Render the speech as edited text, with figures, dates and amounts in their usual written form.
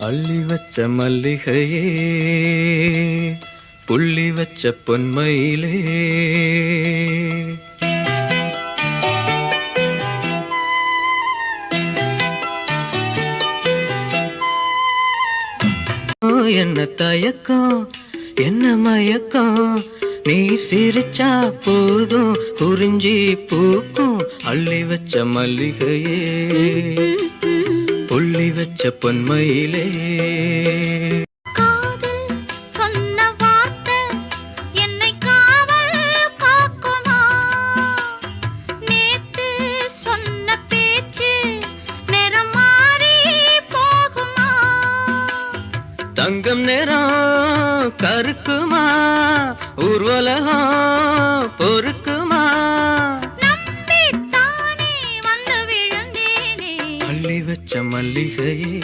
அள்ளி வச்ச மல்லிகையே, புள்ளி வச்ச பொன்மயிலே, என்ன தயக்கம் என்ன மயக்கம், நீ சிரிச்சா போதும் குறிஞ்சி பூக்கும். அள்ளி வச்ச மல்லிகையே, புள்ளி வச்ச பொன்மயிலே. தங்கம் நேரம் கருக்குமா, ஊர்வலகம் பொறுக்குமா, நம்பித்தானே வந்து விழுந்தேனே. அள்ளி வச்ச மல்லிகையே,